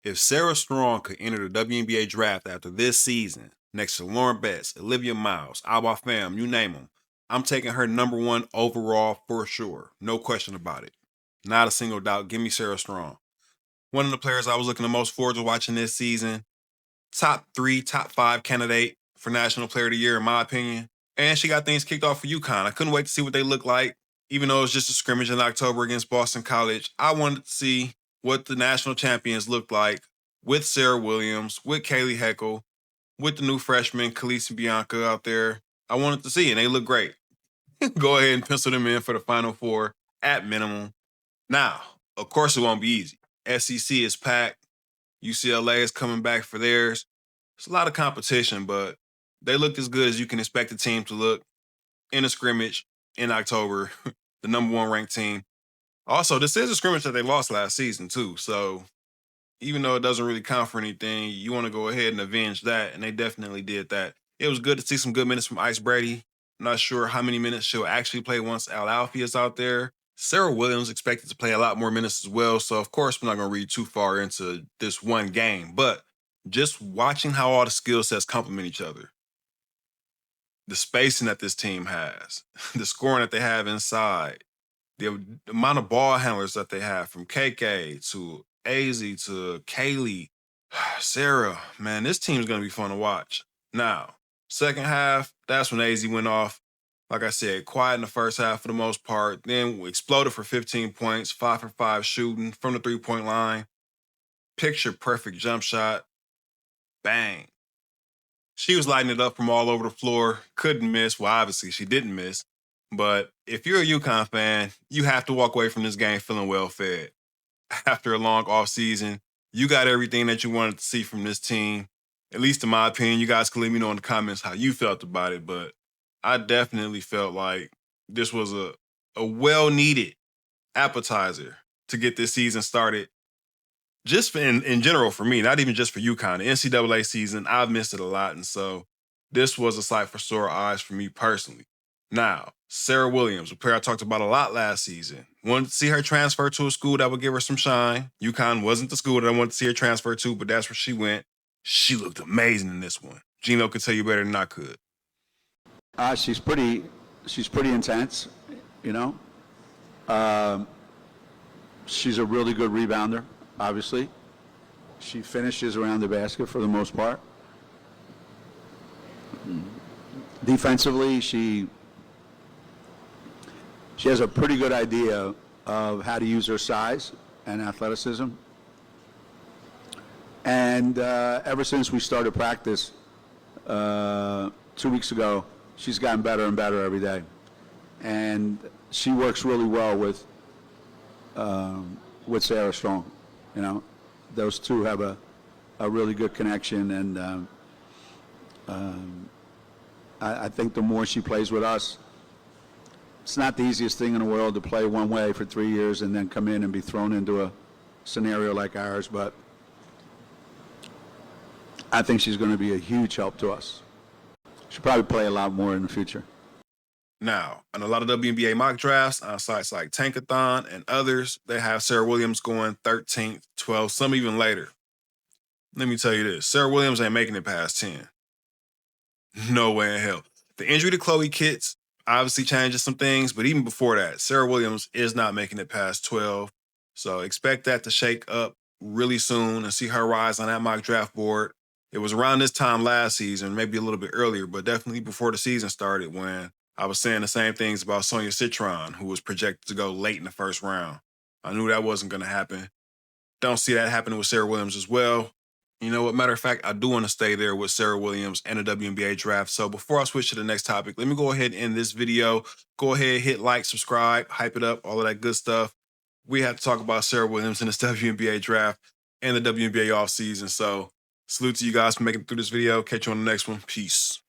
If Sarah Strong could enter the WNBA draft after this season, next to Lauren Betts, Olivia Miles, Alba Pham, you name them, I'm taking her #1 overall for sure. No question about it. Not a single doubt. Give me Sarah Strong. One of the players I was looking the most forward to watching this season. Top 3, top 5 candidate for National Player of the Year, in my opinion. And she got things kicked off for UConn. I couldn't wait to see what they look like. Even though it was just a scrimmage in October against Boston College, I wanted to see what the national champions looked like with Sarah Williams, with Kaylee Heckle, with the new freshman, Khaleesi Bianca out there. I wanted to see, and they look great. Go ahead and pencil them in for the Final Four at minimum. Now, of course, it won't be easy. SEC is packed. UCLA is coming back for theirs. It's a lot of competition, but they looked as good as you can expect a team to look in a scrimmage in October, the #1 ranked team. Also, this is a scrimmage that they lost last season, too. So even though it doesn't really count for anything, you want to go ahead and avenge that, and they definitely did that. It was good to see some good minutes from Ice Brady. I'm not sure how many minutes she'll actually play once Al Alfie is out there. Sarah Williams expected to play a lot more minutes as well, so of course we're not going to read too far into this one game, but just watching how all the skill sets complement each other, the spacing that this team has, the scoring that they have inside, the amount of ball handlers that they have from KK to Azzi to Kaylee, Sarah, man, this team's going to be fun to watch. Now, second half, that's when Azzi went off. Like I said, quiet in the first half for the most part. Then we exploded for 15 points, 5 for 5 shooting from the three-point line. Picture perfect jump shot. Bang. She was lighting it up from all over the floor. Couldn't miss. Well, obviously, she didn't miss. But if you're a UConn fan, you have to walk away from this game feeling well fed. After a long offseason, you got everything that you wanted to see from this team. At least in my opinion, you guys can let me know in the comments how you felt about it. But I definitely felt like this was a well-needed appetizer to get this season started. Just in general for me, not even just for UConn. The NCAA season, I've missed it a lot. And so this was a sight for sore eyes for me personally. Now, Sarah Williams, a player I talked about a lot last season. Wanted to see her transfer to a school that would give her some shine. UConn wasn't the school that I wanted to see her transfer to, but that's where she went. She looked amazing in this one. Gino could tell you better than I could. She's pretty intense, you know. She's a really good rebounder, obviously. She finishes around the basket for the most part. Defensively, she has a pretty good idea of how to use her size and athleticism. And ever since we started practice 2 weeks ago, she's gotten better and better every day. And she works really well with Sarah Strong. You know, those two have a really good connection, and I think the more she plays with us, it's not the easiest thing in the world to play one way for 3 years and then come in and be thrown into a scenario like ours, but I think she's going to be a huge help to us. She'll probably play a lot more in the future. Now, in a lot of WNBA mock drafts on sites like Tankathon and others, they have Sarah Williams going 13th, 12th, some even later. Let me tell you this, Sarah Williams ain't making it past 10. No way in hell. The injury to Chloe Kitts obviously changes some things, but even before that, Sarah Williams is not making it past 12. So expect that to shake up really soon and see her rise on that mock draft board. It was around this time last season, maybe a little bit earlier, but definitely before the season started when I was saying the same things about Sonia Citron, who was projected to go late in the first round. I knew that wasn't going to happen. Don't see that happening with Sarah Williams as well. You know what? Matter of fact, I do want to stay there with Sarah Williams and the WNBA draft. So before I switch to the next topic, let me go ahead and end this video. Go ahead, hit like, subscribe, hype it up, all of that good stuff. We have to talk about Sarah Williams in this WNBA draft and the WNBA offseason. So salute to you guys for making it through this video. Catch you on the next one. Peace.